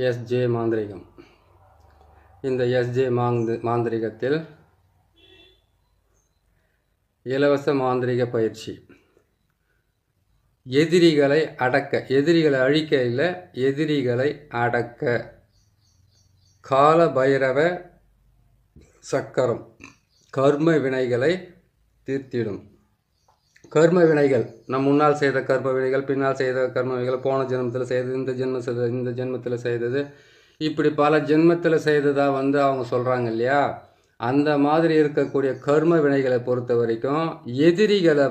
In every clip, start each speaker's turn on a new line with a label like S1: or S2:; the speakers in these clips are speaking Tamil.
S1: எஸ்ஜே மாந்திரிகம். இந்த எஸ்ஜே மாந்திரிகத்தில் இலவச மாந்திரிக பயிற்சி. எதிரிகளை அடக்க, எதிரிகளை அழிக்க இல்லை, எதிரிகளை அடக்க. கால பைரவ சக்கரம் கர்ம வினைகளை தீர்த்திடும். கர்ம வினைகள், நம் முன்னால் செய்த கர்ம வினைகள், பின்னால் செய்த கர்ம வினைகள், போன ஜென்மத்தில் செய்தது, இந்த ஜென்மத்தில் செய்தது, இப்படி பல ஜென்மத்தில் செய்ததாக அவங்க சொல்கிறாங்க இல்லையா. அந்த மாதிரி இருக்கக்கூடிய கர்ம வினைகளை பொறுத்த வரைக்கும் எதிரிகளை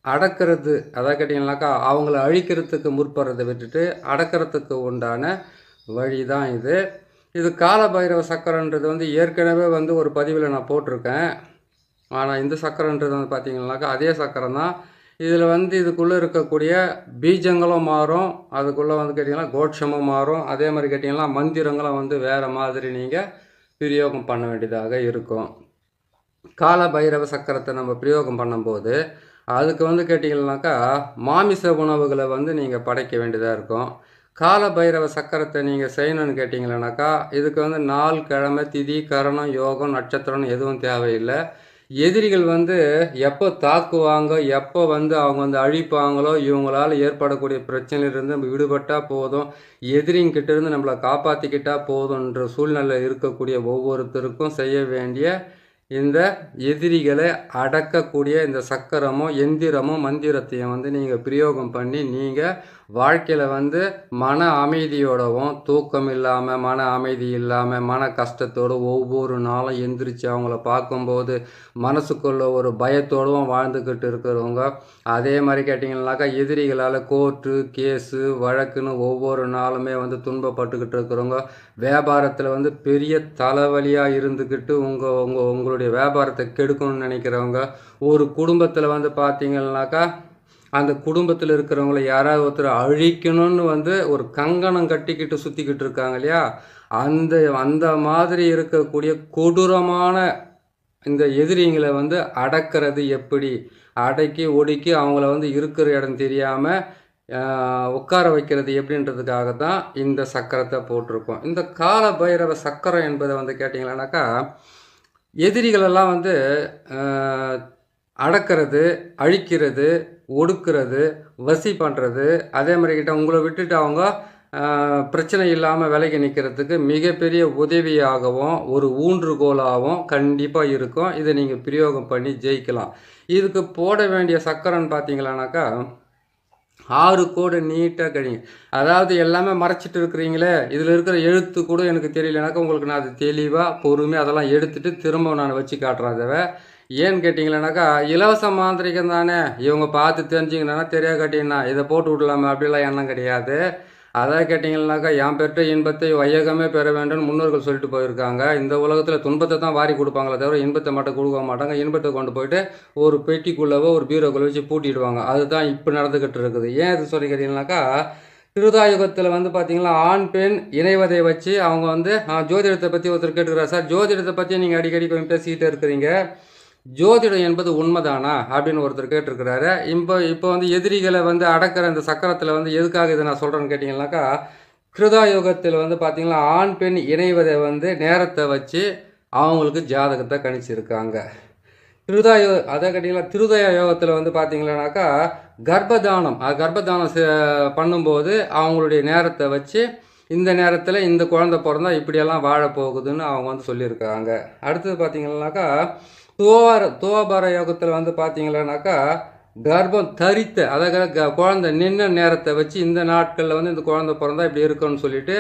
S1: அடக்கிறது, அதை கேட்டிங்கனாக்கா அவங்கள அழிக்கிறதுக்கு முற்படுறதை விட்டுட்டு அடக்கிறதுக்கு உண்டான வழி தான் இது. இது கால பைரவ சக்கரன்றது ஏற்கனவே ஒரு பதிவில் நான் போட்டிருக்கேன். ஆனால் இந்த சக்கரன்றது பார்த்திங்கனாக்கா அதே சக்கரம் தான். இதில் இதுக்குள்ளே இருக்கக்கூடிய பீஜங்களும் மாறும், அதுக்குள்ளே கேட்டிங்கன்னா கோட்சமும் மாறும். அதே மாதிரி கேட்டிங்கன்னா மந்திரங்களும் வேறு மாதிரி நீங்கள் பிரயோகம் பண்ண வேண்டியதாக இருக்கும். கால பைரவ சக்கரத்தை நம்ம பிரயோகம் பண்ணும்போது அதுக்கு கேட்டிங்கன்னாக்கா மாமிச உணவுகளை நீங்கள் படைக்க வேண்டியதாக இருக்கும். கால பைரவ சக்கரத்தை நீங்கள் செய்யணும்னு கேட்டிங்கன்னாக்கா இதுக்கு நாள், கிழமை, திதி, கரணம், யோகம், நட்சத்திரம்னு எதுவும் தேவையில்லை. எதிரிகள் எப்போ தாக்குவாங்க, எப்போ அவங்க அழிப்பாங்களோ, இவங்களால் ஏற்படக்கூடிய பிரச்சனையிலிருந்து நம்ம விடுபட்டால் போதும், எதிரிங்கிட்ட இருந்து நம்மளை காப்பாற்றிக்கிட்டால் போதுன்ற சூழ்நிலை இருக்கக்கூடிய ஒவ்வொருத்தருக்கும் செய்ய வேண்டிய இந்த எதிரிகளை அடக்கக்கூடிய இந்த சக்கரமும் எந்திரமும் மந்திரத்தையும் நீங்கள் பிரயோகம் பண்ணி நீங்கள் வாழ்க்கையில் மன அமைதியோடவும், தூக்கம் இல்லாமல், மன அமைதி இல்லாமல், மன கஷ்டத்தோடு ஒவ்வொரு நாளும் எந்திரிச்சு அவங்கள பார்க்கும்போது மனசுக்குள்ள ஒரு பயத்தோடவும் வாழ்ந்துக்கிட்டு இருக்கிறவங்க. அதே மாதிரி கேட்டிங்கன்னாக்கா எதிரிகளால் கோர்ட்டு, கேஸு, வழக்குன்னு ஒவ்வொரு நாளுமே துன்பப்பட்டுக்கிட்டு இருக்கிறவங்க, வியாபாரத்தில் பெரிய தலைவலியாக இருந்துக்கிட்டு உங்களுடைய வியாபாரத்தை கெடுக்கணும்னு நினைக்கிறவங்க, ஒரு குடும்பத்தில் பார்த்தீங்கன்னாக்கா அந்த குடும்பத்தில் இருக்கிறவங்கள யாராவது ஒருத்தர் அழிக்கணும்னு ஒரு கங்கணம் கட்டிக்கிட்டு சுற்றிக்கிட்டு இருக்காங்க இல்லையா. அந்த மாதிரி இருக்கக்கூடிய கொடூரமான இந்த எதிரிங்களை அடக்கிறது எப்படி, அடக்கி ஒடுக்கி அவங்கள இருக்கிற இடம் தெரியாமல் உட்கார வைக்கிறது எப்படின்றதுக்காக தான் இந்த சக்கரத்தை போட்டிருக்கோம். இந்த கால பைரவ சக்கரம் என்பதை கேட்டிங்களானாக்கா எதிரிகளெல்லாம் அடக்கிறது, அழிக்கிறது, ஒடுக்கிறது, வசி பண்ணுறது, அதே மாதிரி கிட்ட உங்களை விட்டுட்டு அவங்க பிரச்சனை இல்லாமல் விலகி நிற்கிறதுக்கு மிகப்பெரிய உதவியாகவும் ஒரு ஊன்றுகோலாகவும் கண்டிப்பாக இருக்கும். இதை நீங்கள் பிரயோகம் பண்ணி ஜெயிக்கலாம். இதுக்கு போட வேண்டிய சக்கரன்னு பார்த்தீங்களானாக்கா 6 கோடு நீட்டாக கழிங்க. அதாவது எல்லாமே மறைச்சிட்டு இருக்கிறீங்களே, இதில் இருக்கிற எழுத்து கூட எனக்கு தெரியலனாக்கா உங்களுக்கு நான் அது தெளிவாக பொறுமையாக அதெல்லாம் எடுத்துகிட்டு திரும்ப நான் வச்சு காட்டுறேன். அதை ஏன்னு கேட்டிங்களேனாக்கா இலவச மாந்திரிகம் தானே, இவங்க பார்த்து தெரிஞ்சிங்கன்னா தெரியா காட்டிங்கன்னா இதை போட்டு விடலாமே அப்படிலாம் எண்ணம் கிடையாது. அதான் கேட்டிங்கன்னாக்கா என் பெற்ற இன்பத்தை வையகமே பெற வேண்டும் முன்னோர்கள் சொல்லிட்டு போயிருக்காங்க. இந்த உலகத்தில் துன்பத்தை தான் வாரி கொடுப்பாங்களே தவிர இன்பத்தை மட்டும் கொடுக்க மாட்டாங்க. இன்பத்தை கொண்டு போயிட்டு ஒரு பெட்டிக்குள்ளவோ ஒரு பீரோக்குள்ள வச்சு பூட்டிடுவாங்க. அதுதான் இப்போ நடந்துக்கிட்டு இருக்குது. ஏன் இது சொல்லி கேட்டிங்கன்னாக்கா திருதாயுகத்தில் பார்த்தீங்கன்னா ஆண் பெண் இணைவதை வச்சு அவங்க ஜோதிடத்தை பற்றி ஒருத்தர் கேட்டுக்கிறார். சார் ஜோதிடத்தை பற்றி நீங்கள் அடிக்கடி கொஞ்சம் பேசிக்கிட்டே இருக்கிறீங்க, ஜோதிடம் என்பது உண்மைதானா அப்படின்னு ஒருத்தர் கேட்டிருக்கிறாரு. இப்போ எதிரிகளை அடக்கிற இந்த சக்கரத்தில் எதுக்காக இதை நான் சொல்கிறேன்னு கேட்டிங்கன்னாக்கா கிருதாயுகத்தில் பார்த்தீங்கன்னா ஆண் பெண் இணைவதை நேரத்தை வச்சு அவங்களுக்கு ஜாதகத்தை கணிச்சிருக்காங்க. அதை கேட்டிங்கன்னா திருதய யோகத்தில் பார்த்தீங்கன்னாக்கா கர்ப்பதானம் பண்ணும்போது அவங்களுடைய நேரத்தை வச்சு இந்த நேரத்தில் இந்த குழந்தை பிறந்தா இப்படியெல்லாம் வாழப்போகுதுன்னு அவங்க சொல்லியிருக்காங்க. அடுத்தது பார்த்தீங்கன்னாக்கா துவாபர யோகத்தில் பார்த்தீங்கன்னாக்கா கர்ப்பம் தரித்த, அதாவது குழந்தை நின்ன நேரத்தை வச்சு இந்த நாட்களில் இந்த குழந்தை பிறந்தா இப்படி இருக்குன்னு சொல்லிட்டு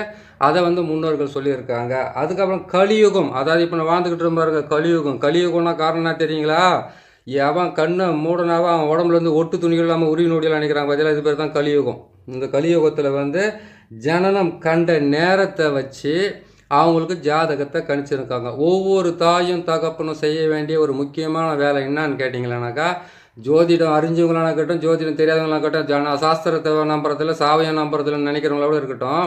S1: அதை முன்னோர்கள் சொல்லியிருக்காங்க. அதுக்கப்புறம் கலியுகம், அதாவது இப்போ நான் வாழ்ந்துக்கிட்டு இருப்பாருங்க கலியுகம்னா காரணம்னா தெரியுங்களா, அவன் கண்ணை மூடனாவா அவன் உடம்புல ஒட்டு துணிகள் இல்லாமல் உருவி நொடியெல்லாம் நினைக்கிறாங்க பதிலாக, இது பேர் தான் கலியுகம். இந்த கலியுகத்தில் ஜனனம் கண்ட நேரத்தை வச்சு அவங்களுக்கு ஜாதகத்தை கணிச்சிருக்காங்க. ஒவ்வொரு தாயும் தகப்பனும் செய்ய வேண்டிய ஒரு முக்கியமான வேலை என்னன்னு கேட்டிங்களேனாக்கா ஜோதிடம் அறிஞ்சவங்களான இருக்கட்டும், ஜோதிடம் தெரியாதவங்களாக இருக்கட்டும், சாஸ்திரத்தை நம்புறதில்ல, சாவியம் நம்புறதில்ல நினைக்கிறவங்களோட இருக்கட்டும்,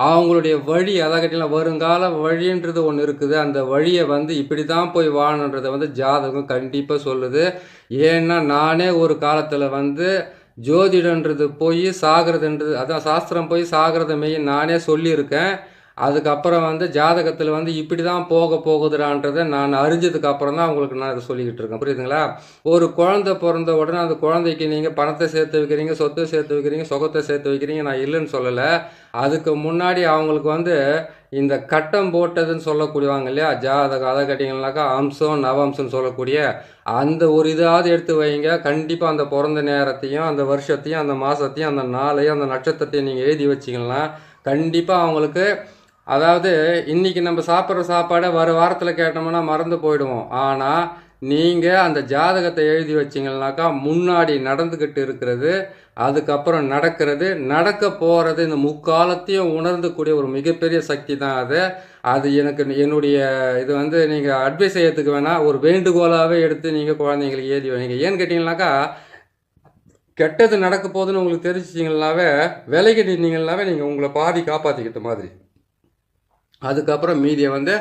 S1: அவங்களுடைய வழி, அதை கேட்டிங்கன்னா வருங்கால வழின்றது ஒன்று இருக்குது. அந்த வழியை இப்படி தான் போய் வாழணுன்றதை ஜாதகம் கண்டிப்பாக சொல்லுது. ஏன்னா நானே ஒரு காலத்தில் ஜோதிடன்றது போய் சாகிறதுன்றது, அதான் சாஸ்திரம் போய் சாகிறத மெய் நானே சொல்லியிருக்கேன். அதுக்கப்புறம் வந்து ஜாதகத்தில் வந்து இப்படி தான் போகுதுடான்றதை நான் அறிஞ்சதுக்கு அப்புறம் தான் உங்களுக்கு நான் இதை சொல்லிக்கிட்டு இருக்கேன். புரியுதுங்களா? ஒரு குழந்தை பிறந்த உடனே அந்த குழந்தைக்கு நீங்கள் பணத்தை சேர்த்து வைக்கிறீங்க, சொத்தை சேர்த்து வைக்கிறீங்க, சுகத்தை சேர்த்து வைக்கிறீங்க, நான் இல்லைன்னு சொல்லலை. அதுக்கு முன்னாடி அவங்களுக்கு வந்து இந்த கட்டம் போட்டதுன்னு சொல்லக்கூடியவாங்க இல்லையா, ஜாதகம், அதை கேட்டிங்கன்னாக்கா அம்சம் நவம்சம்னு சொல்லக்கூடிய அந்த ஒரு இதாவது எடுத்து வைங்க. கண்டிப்பாக அந்த பிறந்த நேரத்தையும் அந்த வருஷத்தையும் அந்த மாதத்தையும் அந்த நாளையும் அந்த நட்சத்திரத்தையும் நீங்கள் எழுதி வச்சிங்கன்னா கண்டிப்பாக அவங்களுக்கு, அதாவது இன்றைக்கி நம்ம சாப்பிட்ற சாப்பாடை வர வாரத்தில் கேட்டோம்னா மறந்து போயிடுவோம். ஆனால் நீங்கள் அந்த ஜாதகத்தை எழுதி வச்சிங்கன்னாக்கா முன்னாடி நடந்துக்கிட்டு இருக்கிறது, அதுக்கப்புறம் நடக்கிறது, நடக்க போகிறது, இந்த முக்காலத்தையும் உணர்ந்துக்கூடிய ஒரு மிகப்பெரிய சக்தி தான் அது. அது என்னுடைய இது வந்து நீங்கள் அட்வைஸ் செய்யறதுக்கு வேணால் ஒரு வேண்டுகோளாகவே எடுத்து நீங்கள் குழந்தைங்களுக்கு எழுதி வைங்க. ஏன்னு கேட்டிங்கன்னாக்கா கெட்டது நடக்க போகுதுன்னு உங்களுக்கு தெரிஞ்சிச்சிங்கனாவே விலகி நின்னீங்கன்னாவே நீங்கள் உங்களை பாதி காப்பாற்றிக்கிட்ட மாதிரி. அதுக்கப்புறம் மீதியை வந்து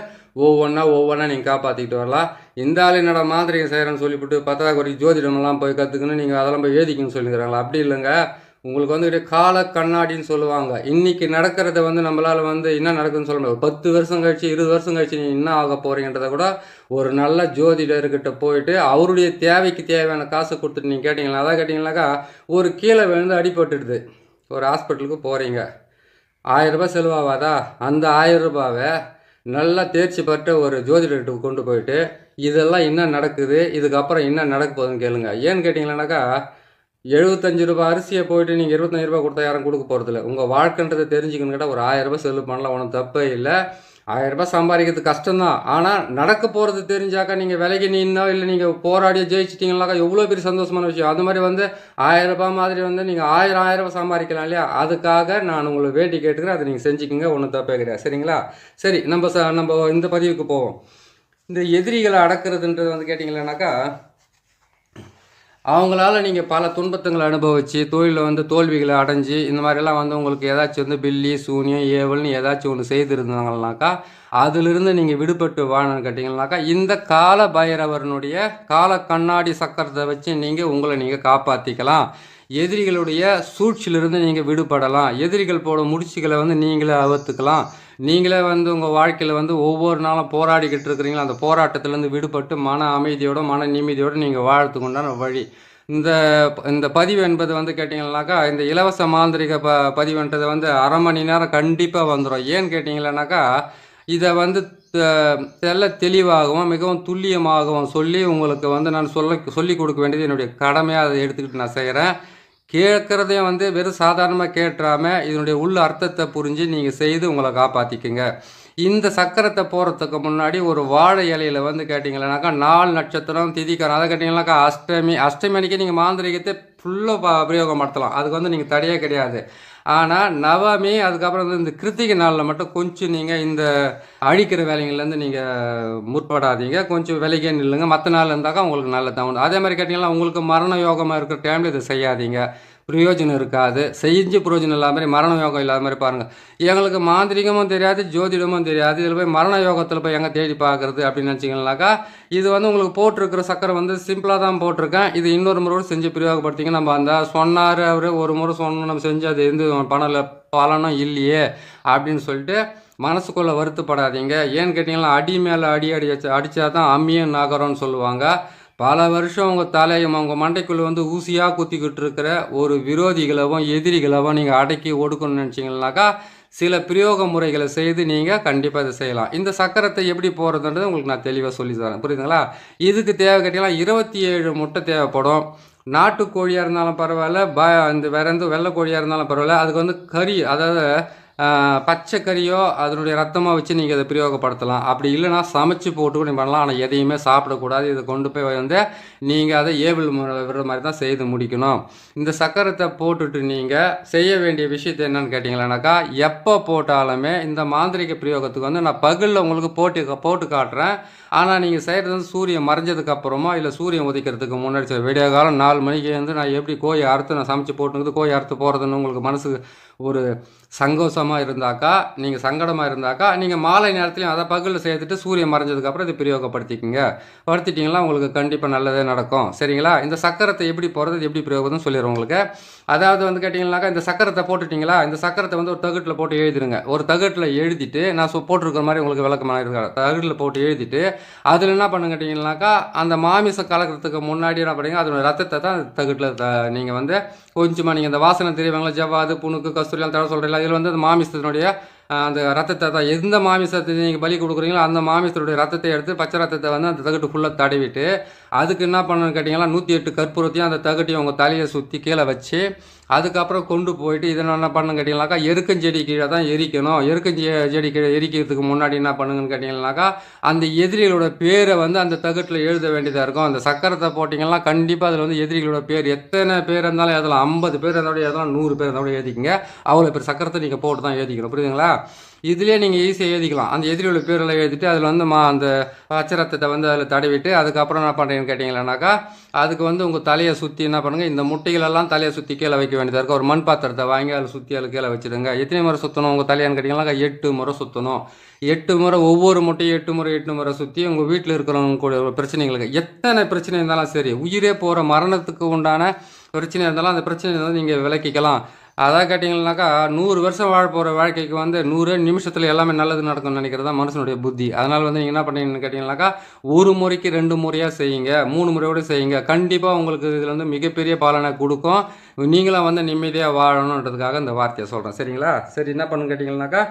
S1: ஒவ்வொன்றா நீங்கள் காப்பாற்றிக்கிட்டு வரலாம். இந்த ஆள் என்னோட மாந்திரிகம் செய்கிறேன்னு சொல்லிவிட்டு 10ஆவது குறைக்கு ஜோதிடமெல்லாம் போய் கற்றுக்கணும், நீங்கள் அதெல்லாம் போய் எழுதிக்கணும்னு சொல்லிக்கிறாங்களா? அப்படி இல்லைங்க. உங்களுக்கு வந்து கால கண்ணாடின்னு சொல்லுவாங்க. இன்றைக்கி நடக்கிறத வந்து நம்மளால் வந்து என்ன நடக்குதுன்னு சொல்ல முடியாது. 10 வருஷம் கழிச்சு 20 வருஷம் கழிச்சு நீங்கள் என்ன ஆக போகிறீங்கன்றதை கூட ஒரு நல்ல ஜோதிடர்கிட்ட போயிட்டு அவருடைய தேவைக்கு தேவையான காசை கொடுத்துட்டு நீங்கள் கேட்டிங்களா, அதான் கேட்டிங்கனாக்கா ஒரு கீழே விழுந்து அடிபட்டுடுது, ஒரு ஹாஸ்பிட்டலுக்கு போகிறீங்க, 1000 ரூபாய் செலவாகாதா? அந்த 1000 ரூபாவை நல்லா தேர்ச்சி பெற்ற ஒரு ஜோதிடர்கிட்ட கொண்டு போயிட்டு இதெல்லாம் என்ன நடக்குது, இதுக்கப்புறம் என்ன நடக்க போகுதுன்னு கேளுங்க. ஏன்னு கேட்டிங்களானாக்கா 75 ரூபாய் அரிசியை போயிட்டு நீங்கள் 25 ரூபாய் கொடுத்தா யாரும் கொடுக்க போகிறதில்ல. உங்கள் வாழ்க்கைன்றதை தெரிஞ்சுக்கணும் கேட்டால் ஒரு 1000 ரூபாய் செலவு பண்ணலாம், ஒன்றும் தப்பே இல்லை. 1000 ரூபாய் சம்பாதிக்கிறது கஷ்டம்தான். ஆனால் நடக்க போகிறது தெரிஞ்சாக்கா நீங்கள் விலைக்கு நின்னோ இல்லை நீங்கள் போராடியோ ஜெயிச்சிட்டிங்கனாக்கா எவ்வளோ பெரிய சந்தோஷமான விஷயம். அது மாதிரி வந்து 1000 ரூபாய் மாதிரி வந்து நீங்கள் 1000 ரூபாய் சம்பாதிக்கலாம் இல்லையா? அதுக்காக நான் உங்களை வேண்டி கேட்டுக்கிறேன், அதை நீங்கள் செஞ்சுக்கோங்க, ஒன்றும் தப்பே கிடையாது. சரிங்களா? சரி, நம்ம இந்த பதிவுக்கு போவோம். இந்த எதிரிகளை அடக்கிறதுன்றது வந்து கேட்டிங்களானாக்கா அவங்களால நீங்கள் பல துன்பத்துங்களை அனுபவித்து தொழிலில் வந்து தோல்விகளை அடைஞ்சி இந்த மாதிரிலாம் வந்து உங்களுக்கு ஏதாச்சும் வந்து பில்லி சூனியம் ஏவல்னு ஏதாச்சும் ஒன்று செய்திருந்தாங்கனாக்கா அதிலிருந்து நீங்கள் விடுபட்டு வாழணும்னு கேட்டிங்கனாக்கா இந்த கால பைரவரனுடைய கால கண்ணாடி சக்கரத்தை வச்சு நீங்கள் உங்களை நீங்கள் காப்பாற்றிக்கலாம். எதிரிகளுடைய சூழ்ச்சியிலிருந்து நீங்கள் விடுபடலாம். எதிரிகள் போட முடிச்சுகளை வந்து நீங்களே அவுத்துக்கலாம். நீங்களே வந்து உங்கள் வாழ்க்கையில் வந்து ஒவ்வொரு நாளும் போராடிக்கிட்டு இருக்கிறீங்களா, அந்த போராட்டத்திலேருந்து விடுபட்டு மன அமைதியோட மன நிம்மதியோடு நீங்கள் வாழறதுக்கு உண்டான வழி. இந்த பதிவு என்பது வந்து கேட்டிங்கன்னாக்கா இந்த இலவச மாந்திரிக பதிவுன்றது வந்து அரை மணி நேரம் கண்டிப்பாக வந்துடும். ஏன்னு கேட்டிங்கன்னாக்கா இதை வந்து தெளிவாகவும் மிகவும் துல்லியமாகவும் சொல்லி உங்களுக்கு வந்து நான் சொல்லி கொடுக்க வேண்டியது என்னுடைய கடமையாக அதை எடுத்துக்கிட்டு நான் செய்கிறேன். கேட்குறதையும் வந்து வெறும் சாதாரணமாக கேட்டுறாமல் இதனுடைய உள்ள அர்த்தத்தை புரிஞ்சு நீங்கள் செய்து உங்களை காப்பாற்றிக்குங்க. இந்த சக்கரத்தை போகிறதுக்கு முன்னாடி ஒரு வாழை இலையில் வந்து கேட்டிங்கன்னாக்கா 4 நட்சத்திரம் திதிக்காரம், அதை கேட்டிங்கன்னாக்கா அஷ்டமி அன்றைக்கி நீங்கள் மாந்திரிகத்தை ஃபுல்லாக பிரயோகப்படுத்தலாம். அதுக்கு வந்து நீங்கள் தடையே கிடையாது. ஆனால் நவமி அதுக்கப்புறம் வந்து இந்த கிருத்திகை நாளில் மட்டும் கொஞ்சம் நீங்கள் இந்த அழிக்கிற வேலைங்கள்லேருந்து நீங்கள் முற்படாதீங்க, கொஞ்சம் விலைக்கே நில்லுங்க. மற்ற நாள் இருந்தாக்கா உங்களுக்கு நல்ல தகுந்த. அதே மாதிரி கேட்டிங்கன்னா உங்களுக்கு மரண யோகமாக இருக்கிற டைமில் இதை செய்யாதீங்க, பிரயோஜனம் இருக்காது. செஞ்சு பிரயோஜனம் இல்லாத மாதிரி மரண யோகம் இல்லாத மாதிரி பாருங்கள். எங்களுக்கு மாந்திரிகமும் தெரியாது ஜோதிடமும் தெரியாது, இதில் போய் மரண யோகத்தில் போய் எங்கே தேடி பார்க்குறது அப்படின்னு நினச்சிங்கனாக்கா இது வந்து உங்களுக்கு போட்டிருக்கிற சக்கரம் வந்து சிம்பிளாக தான் போட்டிருக்கேன். இது இன்னொரு முறை செஞ்சு பிரயோகப்படுத்திங்க. நம்ம அந்த சொன்னார் அவர் ஒரு முறை சொன்னோம், நம்ம செஞ்சு அது எந்த பலனும் இல்லையே அப்படின்னு சொல்லிட்டு மனசுக்குள்ளே வருத்தப்படாதீங்க. ஏன்னு கேட்டிங்கன்னா அடி மேலே அடித்தா தான் அம்மியும் நகரம்னு சொல்லுவாங்க. பல வருஷம் உங்கள் தலையும் உங்கள் மண்டைக்குள்ளே வந்து ஊசியாக குத்திக்கிட்டு இருக்கிற ஒரு விரோதிகளவும் எதிரிகளவும் நீங்கள் அடக்கி ஒடுக்கணும்னு நினச்சிங்கனாக்கா சில பிரயோக முறைகளை செய்து நீங்கள் கண்டிப்பாக இதை செய்யலாம். இந்த சக்கரத்தை எப்படி போகிறதுன்றது உங்களுக்கு நான் தெளிவாக சொல்லி தரேன். புரியுதுங்களா? இதுக்கு தேவை கேட்டிங்கன்னா 27 முட்டை தேவைப்படும். நாட்டுக்கோழியாக இருந்தாலும் பரவாயில்ல, இந்த வேறு எந்த வெள்ளை கோழியாக இருந்தாலும் பரவாயில்ல. அதுக்கு வந்து கறி, அதாவது பச்சை கறியோ அதனுடைய ரத்தமாக வச்சு நீங்கள் அதை பிரயோகப்படுத்தலாம். அப்படி இல்லைனா சமைச்சு போட்டு கூட பண்ணலாம். ஆனால் எதையுமே சாப்பிடக்கூடாது. இதை கொண்டு போய் வந்து நீங்கள் அதை ஏவல் விடுற மாதிரி தான் செய்து முடிக்கணும். இந்த சக்கரத்தை போட்டுட்டு நீங்கள் செய்ய வேண்டிய விஷயத்தை என்னென்னு கேட்டிங்களானாக்கா எப்போ போட்டாலுமே இந்த மாந்திரிக பிரயோகத்துக்கு வந்து நான் பகலில் உங்களுக்கு போட்டு காட்டுறேன். ஆனால் நீங்கள் செய்கிறது வந்து சூரியன் மறைஞ்சதுக்கு அப்புறமா இல்லை சூரியன் உதிக்கிறதுக்கு முன்னாடி விடிய காலம் 4 மணிக்கு வந்து நான் எப்படி கோழி அறுத்து நான் சமைச்சு போட்டுங்கிறது கோழி அறுத்து போகிறதுன்னு உங்களுக்கு மனசுக்கு ஒரு சந்தோஷமாக வருத்தமாக இருந்தாக்கா, நீங்கள் சங்கடமாக இருந்தாக்கா, நீங்கள் மாலை நேரத்துலையும் அதை பகலில் சேர்த்துட்டு சூரியன் மறைஞ்சதுக்கப்புறம் இதை பிரயோகப்படுத்திக்கங்க. படுத்திட்டிங்கன்னா உங்களுக்கு கண்டிப்பாக நல்லதே நடக்கும். சரிங்களா? இந்த சக்கரத்தை எப்படி போடுறது, எப்படி பிரயோகம்னு சொல்லிடுறேன் உங்களுக்கு. அதாவது வந்து கேட்டிங்கன்னாக்கா, இந்த சக்கரத்தை போட்டுட்டிங்களா, இந்த சக்கரத்தை வந்து ஒரு தகட்டில் போட்டு எழுதிடுங்க. ஒரு தகட்டில் எழுதிட்டு, நான் போட்டிருக்கிற மாதிரி உங்களுக்கு விளக்கமாக இருக்கிறேன். தகட்டில் போட்டு எழுதிட்டு, அதில் என்ன பண்ணுங்க கேட்டிங்கன்னாக்கா, அந்த மாமிசம் கலக்கிறதுக்கு முன்னாடி என்ன பண்ணுங்க, அதோட ரத்தத்தை தான் தகட்டில் நீங்கள் வந்து கொஞ்சமாக நீங்கள் இந்த வாசனை தெரியுவாங்களா, ஜவ்வாது, புணுக்கு, கஸ்தூரியெல்லாம் தடவை சொல்கிறீங்களா, இதில் வந்து அந்த மாமிசத்தினுடைய அந்த ரத்தத்தை தான் எந்த மாமிசத்தை நீங்கள் பலி கொடுக்குறீங்களோ அந்த மாமிசத்துடைய ரத்தத்தை எடுத்து பச்சை ரத்தத்தை வந்து அந்த தகட்டு ஃபுல்லாக தடவிட்டு, அதுக்கு என்ன பண்ணணும்னு கேட்டிங்கன்னா 108 கற்பூரத்தையும் அந்த தகட்டையும் உங்கள் தலையை சுற்றி கீழே வச்சு, அதுக்கப்புறம் கொண்டு போயிட்டு இதை என்ன பண்ணணும்னு கேட்டிங்கனாக்கா, எருக்கஞ்செடி கீழே தான் எரிக்கணும். எருக்கஞ்செடி கீழே எரிக்கிறதுக்கு முன்னாடி என்ன பண்ணுங்கன்னு கேட்டிங்கனாக்கா, அந்த எதிரிகளோட பேரை வந்து அந்த தகட்டில் எழுத வேண்டியதாக இருக்கும். அந்த சக்கரத்தை போட்டிங்கன்னா கண்டிப்பாக அதில் வந்து எதிரிகளோட பேர் எத்தனை பேர் இருந்தாலும் எழுதலாம். 50 பேர் இருந்தாலும் எழுதலாம், 100 பேர் இருந்தாலும் எழுதிக்கங்க. அவ்வளோ பேர் சக்கரத்தை நீங்கள் போட்டு தான் எழுதிக்கணும். புரியுதுங்களா? இதுலேயே நீங்கள் ஈஸியாக எழுதிக்கலாம். அந்த எதிரியோட பேரெல்லாம் எழுதிட்டு அதில் வந்து அந்த அச்சரத்தத்தை வந்து அதில் தடவிட்டு, அதுக்கப்புறம் என்ன பண்ணுறீங்கன்னு கேட்டிங்கன்னாக்கா, அதுக்கு வந்து உங்கள் தலையை சுற்றி என்ன பண்ணுங்கள், இந்த முட்டைகளெல்லாம் தலையை சுற்றி கீழே வைக்க வேண்டியதாக இருக்கும். ஒரு மண் பாத்திரத்தை வாங்கி அதில் சுற்றி அதில் கீழே வச்சுடுங்க. எத்தனை முறை சுற்றணும் உங்கள் தலையான்னு கேட்டிங்கன்னாக்கா, 8 முறை சுற்றணும். 8 முறை, ஒவ்வொரு முட்டையும் 8 முறை சுற்றி உங்கள் வீட்டில் இருக்கிறவங்க கூட பிரச்சனைகளுக்கு எத்தனை பிரச்சனை இருந்தாலும் சரி, உயிரே போகிற மரணத்துக்கு உண்டான பிரச்சனை இருந்தாலும் அந்த பிரச்சனையை வந்து நீங்கள் விலக்கிக்கலாம். அதான் கேட்டிங்கன்னாக்கா, 100 வருஷம் வாழ போகிற வாழ்க்கைக்கு வந்து 100 நிமிஷத்தில் எல்லாமே நல்லது நடக்கும்னு நினைக்கிறது தான் மனுஷனுடைய புத்தி. அதனால் வந்து நீங்கள் என்ன பண்ணீங்கன்னு கேட்டிங்கன்னாக்கா, 1 முறைக்கு 2 முறையாக செய்யுங்க, 3 முறையோடு செய்யுங்க. கண்டிப்பாக உங்களுக்கு இதில் வந்து மிகப்பெரிய பலனை கொடுக்கும். நீங்களும் வந்து நிம்மதியாக வாழணுன்றதுக்காக இந்த வார்த்தையை சொல்கிறேன். சரிங்களா? சரி, என்ன பண்ணுன்னு கேட்டிங்கன்னாக்கா,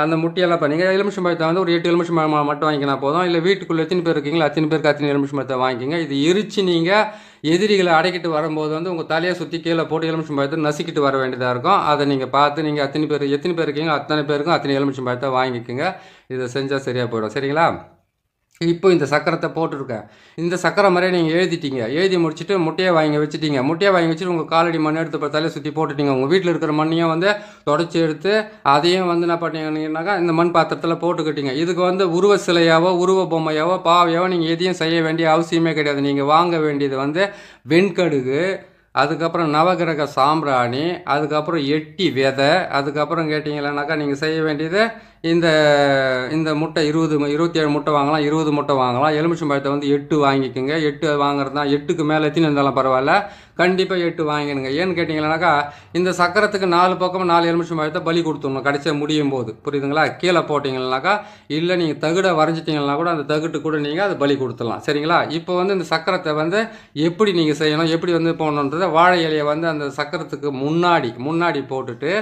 S1: அந்த முட்டையெல்லாம் பண்ணீங்க. எலுமிச்சம் பழத்தை வந்து ஒரு 8 எலுமிச்சம் பழம் மட்டும் வாங்கிக்கினா போதும். இல்லை வீட்டுக்குள்ளே எத்தனை பேர் இருக்கீங்களோ அத்தனை பேருக்கு அத்தனை எலுமிச்சம் பழத்தை வாங்கிக்கிங்க. இது எரிச்சு நீங்கள் எதிரிகளை அடைக்கிட்டு வரும்போது வந்து உங்கள் தலையை சுற்றி கீழே போட்டு எலுமிச்சம் பழத்தை நசுக்கிட்டு வர வேண்டியதாக இருக்கும். அதை நீங்கள் பார்த்து நீங்கள் எத்தனை பேர் இருக்கீங்களோ அத்தனை பேருக்கும் அத்தனை எலுமிச்சம் பழத்தை வாங்கிக்கோங்க. இதை செஞ்சால் சரியாக போயிடும். சரிங்களா? இப்போ இந்த சக்கரத்தை போட்டிருக்கேன். இந்த சக்கரை மாதிரியே நீங்கள் எழுதிட்டீங்க. எழுதி முடிச்சுட்டு முட்டையை வாங்கி வச்சுட்டீங்க. முட்டையை வாங்கி வச்சுட்டு உங்கள் காலடி மண் எடுத்து தலையை சுற்றி போட்டுட்டீங்க. உங்கள் வீட்டில் இருக்கிற மண்ணையும் வந்து தொடச்சி எடுத்து அதையும் வந்து என்ன பண்ணீங்கன்னாக்கா இந்த மண் பாத்திரத்தில் போட்டுக்கிட்டீங்க. இதுக்கு வந்து உருவ சிலையாவோ உருவ பொம்மையாவோ பாவையாவோ நீங்கள் எதையும் செய்ய வேண்டிய அவசியமே கிடையாது. நீங்கள் வாங்க வேண்டியது வந்து வெண்கடுகு, அதுக்கப்புறம் நவகிரக சாம்பிராணி, அதுக்கப்புறம் எட்டி விதை, அதுக்கப்புறம் கேட்டிங்கன்னாக்கா நீங்கள் செய்ய வேண்டியது இந்த இந்த முட்டை 27 முட்டை வாங்கலாம், 20 முட்டை வாங்கலாம். எலுமிச்சம் பழத்தை வந்து 8 வாங்கிக்கோங்க. 8 வாங்குறது தான், 8க்கு மேலே எத்தனை இருந்தாலும் பரவாயில்ல, கண்டிப்பாக 8 வாங்கிடுங்க. ஏன்னு கேட்டிங்கன்னாக்கா, இந்த சக்கரத்துக்கு 4 பக்கம் 4 எலுமிச்சம் பழத்தை பலி கொடுத்துடணும் கடைசியாக முடியும் போது. புரியுதுங்களா? கீழே போட்டிங்கன்னாக்கா, இல்லை நீங்கள் தகுடை வரைஞ்சிட்டிங்கன்னா கூட அந்த தகுட்டு கூட நீங்கள் அதை பலி கொடுத்துடலாம். சரிங்களா? இப்போ வந்து இந்த சக்கரத்தை வந்து எப்படி நீங்கள் செய்யணும், எப்படி வந்து போகணுன்றதை வாழை இலையை வந்து அந்த சக்கரத்துக்கு முன்னாடி போட்டுட்டு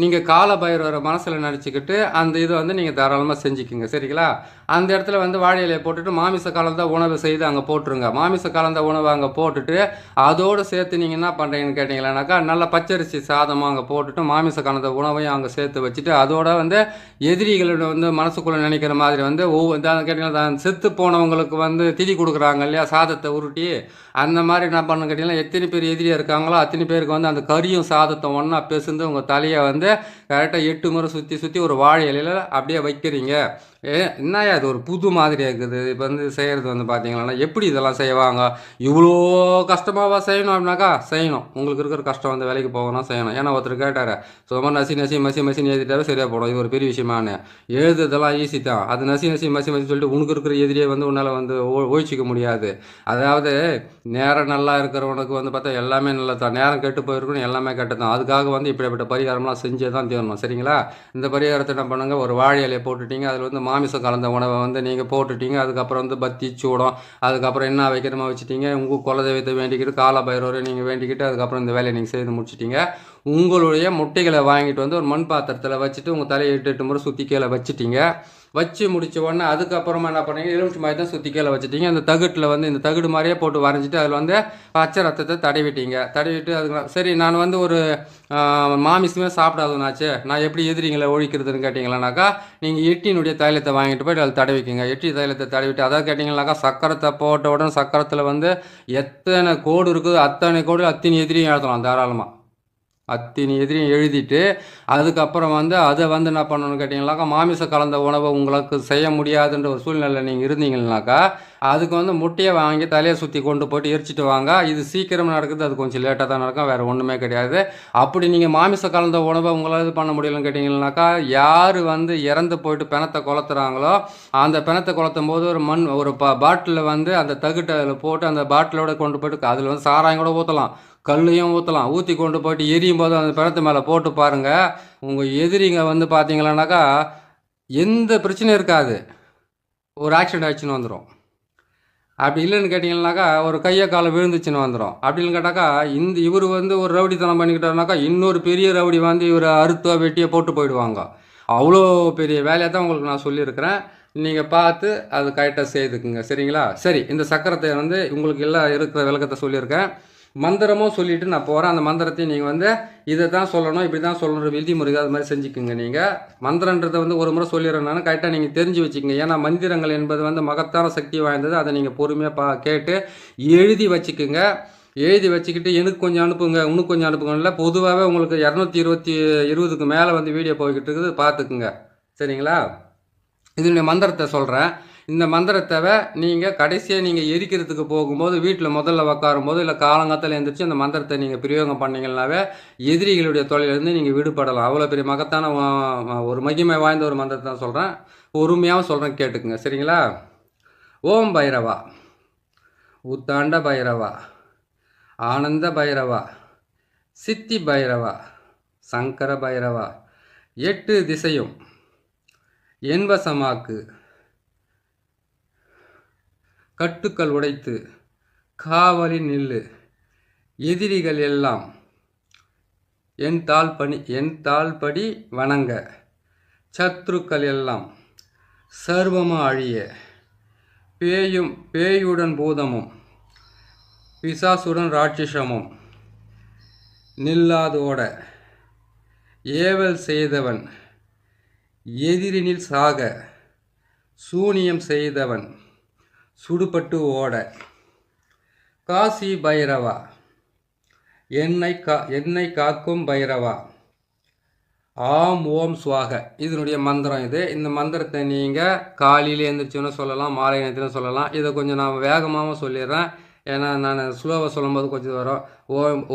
S1: நீங்கள் கால பைரவரை மனசில் நினச்சிக்கிட்டு அந்த இதை வந்து நீங்கள் தாராளமாக செஞ்சுக்கிங்க. சரிங்களா? அந்த இடத்துல வந்து வாழை இலையை போட்டுட்டு மாமிச கலந்த உணவு செய்து அங்கே போட்டுருங்க. மாமிச கலந்த உணவை அங்கே போட்டுட்டு அதோடு சேர்த்து நீங்கள் என்ன பண்ணுறீங்கன்னு கேட்டிங்களானாக்கா, நல்ல பச்சரிசி சாதமாக அங்கே போட்டுட்டு மாமிச கலந்த உணவையும் அங்கே சேர்த்து வச்சுட்டு அதோட வந்து எதிரிகளோட வந்து மனசுக்குள்ளே நினைக்கிற மாதிரி வந்து கேட்டிங்கன்னா செத்து போனவங்களுக்கு வந்து திதி கொடுக்குறாங்க இல்லையா, சாதத்தை உருட்டி, அந்த மாதிரி என்ன பண்ணு கேட்டிங்கன்னா, எத்தனை பேர் எதிரியாக இருக்காங்களோ அத்தனை பேருக்கு வந்து அந்த கறியும் சாதத்தை ஒன்றா பேசுந்து உங்கள் தலையை வந்து கரெக்டாக 8 முறை சுற்றி ஒரு வாழை இலையில் அப்படியே வைக்கிறீங்க. என்னையா இது ஒரு புது மாதிரியாக இருக்குது. இப்போ வந்து செய்கிறது வந்து பார்த்தீங்கன்னா எப்படி இதெல்லாம் செய்வாங்க, இவ்வளோ கஷ்டமாகவா செய்யணும் அப்படின்னாக்கா, செய்யணும். உங்களுக்கு இருக்கிற கஷ்டம் வந்து வேலைக்கு போகணும், செய்யணும். ஏன்னா ஒருத்தர் கேட்டார், சும்மா மசின்னு எழுதிட்டாவே சரியாக போடும், இது ஒரு பெரிய விஷயமான எழுதுதெல்லாம் ஈஸி தான், அது மசி சொல்லிட்டு உனக்கு இருக்கிற எதிரியை வந்து உன்னால் வந்து ஒழிச்சிக்க முடியாது. அதாவது நேரம் நல்லா இருக்கிறவனுக்கு வந்து பார்த்தா எல்லாமே நல்லா தான், நேரம் கெட்டு போயிருக்கணும் எல்லாமே கெட்டு தான். அதுக்காக வந்து இப்படிப்பட்ட பரிகாரம்லாம் செஞ்சே தான் தீரணும். சரிங்களா? இந்த பரிகாரத்தை என்ன பண்ணுங்க, ஒரு வாழை இலையை போட்டுட்டீங்க, அதில் வந்து மாமிசம் கலந்த உணவை வந்து நீங்கள் போட்டுட்டீங்க. அதுக்கப்புறம் வந்து பத்தி சூடம், அதுக்கப்புறம் என்ன வைக்கிறமா வச்சுட்டீங்க. உங்கள் குலதெய்வத்தை வேண்டிக்கிட்டு கால பைரவரை நீங்கள் வேண்டிக்கிட்டு அதுக்கப்புறம் இந்த வேலையை நீங்கள் செய்து முடிச்சிட்டிங்க. உங்களுடைய முட்டைகளை வாங்கிட்டு வந்து ஒரு மண் பாத்திரத்தில் வச்சுட்டு உங்கள் தலையை 8 முறை சுற்றி கீழே வச்சுட்டீங்க. வச்சு முடித்த உடனே அதுக்கப்புறமா என்ன பண்ணீங்க, எலுமிச்சம் மாதிரி தான் சுற்றி கீழே வச்சுட்டீங்க. அந்த தகுட்டில் வந்து இந்த தகுடு மாதிரியே போட்டு வரைஞ்சிட்டு அதில் வந்து பச்சை ரத்தத்தை தடவிட்டு அதுக்கு சரி நான் வந்து ஒரு மாமிசமே சாப்பிடாதுனாச்சு, நான் எப்படி எதிரிங்களை ஒழிக்கிறதுன்னு கேட்டிங்களானாக்கா, நீங்கள் எட்டினுடைய தைலத்தை வாங்கிட்டு போய்ட்டு அதில் தடவிக்கிங்க. எட்டி தைலத்தை தடவிட்டு அதாவது கேட்டிங்கனாக்கா, சக்கரத்தை போட்ட உடனே சக்கரத்தில் வந்து எத்தனை கோடு இருக்குது அத்தனை கோடு அத்தனை எதிரியும் எழுதலாம் தாராளமாக. அத்தனை எதிரியும் எழுதிட்டு அதுக்கப்புறம் வந்து அதை வந்து என்ன பண்ணணும்னு கேட்டிங்கனாக்கா, மாமிசம் கலந்த உணவை உங்களுக்கு செய்ய முடியாதுன்ற ஒரு சூழ்நிலை நீங்கள் இருந்தீங்கன்னாக்கா, அதுக்கு வந்து முட்டையை வாங்கி தலையை சுற்றி கொண்டு போய்ட்டு எரிச்சிட்டு வாங்க. இது சீக்கிரம் நடக்குது, அது கொஞ்சம் லேட்டாக தான் நடக்கும், வேறு ஒன்றுமே கிடையாது. அப்படி நீங்கள் மாமிசம் கலந்த உணவை உங்களால் இது பண்ண முடியலன்னு கேட்டிங்கனாக்கா, யார் வந்து இறந்து போயிட்டு பிணத்தை கொளுத்துறாங்களோ அந்த பிணத்தை கொளுத்தும் போது ஒரு பாட்டிலில் வந்து அந்த தகுட்டை அதில் போட்டு அந்த பாட்டிலோட கொண்டு போய்ட்டு அதில் வந்து சாராயம் கூட ஊற்றலாம், கல்லையும் ஊற்றலாம். ஊற்றி கொண்டு போய்ட்டு எரியும் போது அந்த பிணத்து மேலே போட்டு பாருங்கள், உங்கள் எதிரிங்க வந்து பார்த்தீங்களானாக்கா எந்த பிரச்சனையும் இருக்காது, ஒரு ஆக்சிடென்ட் ஆச்சுன்னு வந்துடும். அப்படி இல்லைன்னு கேட்டிங்கன்னாக்கா ஒரு கையை காலை விழுந்துச்சுன்னு வந்துடும். அப்படின்னு கேட்டாக்கா இவர் வந்து ஒரு ரவுடித்தனம் பண்ணிக்கிட்டாருனாக்கா இன்னொரு பெரிய ரவுடி வந்து இவரை அறுத்தோ வெட்டியோ போட்டு போயிடுவாங்க. அவ்வளோ பெரிய வேலையை தான் உங்களுக்கு நான் சொல்லியிருக்கிறேன். நீங்கள் பார்த்து அது கரெக்டாக செய்துக்குங்க, சரிங்களா? சரி, இந்த சக்கரத்தை வந்து உங்களுக்கு எல்லாம் இருக்கிற விளக்கத்தை சொல்லியிருக்கேன். மந்திரமும் சொல்லிவிட்டு நான் போகிறேன். அந்த மந்திரத்தையும் நீங்கள் வந்து இதை தான் சொல்லணும், இப்படி தான் சொல்லணும், விதிமுறைகள் அது மாதிரி செஞ்சுக்குங்க. நீங்கள் மந்திரன்றதை வந்து ஒரு முறை சொல்லிடுறேன் நான், கரெக்டாக நீங்கள் தெரிஞ்சு வச்சுக்கோங்க. ஏன்னா மந்திரங்கள் என்பது வந்து மகத்தான சக்தி வாய்ந்தது. அதை நீங்கள் பொறுமையாக கேட்டு எழுதி வச்சுக்குங்க. எழுதி வச்சுக்கிட்டு எனக்கு கொஞ்சம் அனுப்புங்க, இன்னும் கொஞ்சம் அனுப்புங்கல்ல. பொதுவாகவே உங்களுக்கு 220க்கு மேலே வந்து வீடியோ போய்கிட்டு இருக்குது, பார்த்துக்குங்க, சரிங்களா? இதனுடைய மந்திரத்தை சொல்கிறேன். இந்த மந்திரத்தை நீங்கள் கடைசியாக நீங்கள் எரிக்கிறதுக்கு போகும்போது வீட்டில் முதல்ல உட்காரும்போது இல்லை காலங்காத்தில் எழுந்திரிச்சு அந்த மந்திரத்தை நீங்கள் பிரயோகம் பண்ணிங்கன்னாவே எதிரிகளுடைய தொழிலிருந்து நீங்கள் விடுபடலாம். அவ்வளோ பெரிய மகத்தான ஒரு மகிமை வாய்ந்த ஒரு மந்திரத்தை தான் சொல்கிறேன். பொறுமையாகவும் சொல்கிறேன், கேட்டுக்குங்க, சரிங்களா? ஓம் பைரவா, உத்தாண்ட பைரவா, ஆனந்த பைரவா, சித்தி பைரவா, சங்கர பைரவா, 8 திசையும் என்வசமாக்கு, கட்டுக்கள் உடைத்து காவலில் நில்லு, எதிரிகள் எல்லாம் என் தாள்படி வணங்க, சத்ருக்கள் எல்லாம் சர்வமா அழிய, பேயுடன் பூதமும் பிசாசுடன் ராட்சசமும் நில்லாதோட, ஏவல் செய்தவன் எதிரினில் சாக, சூனியம் செய்தவன் சுடுபட்டு ஓட, காசி பைரவா, என்னை காக்கும் பைரவா, ஆம் ஓம் சுவாக. இதனுடைய மந்திரம் இது. இந்த மந்திரத்தை நீங்கள் காலையில் எழுந்திரிச்சோன்னு சொல்லலாம், மாலை நேரத்தில் சொல்லலாம். இதை கொஞ்சம் நான் வேகமாகவும் சொல்லிடுறேன், ஏன்னா நான் ஸ்லோவாக சொல்லும்போது கொஞ்சம் வரும்.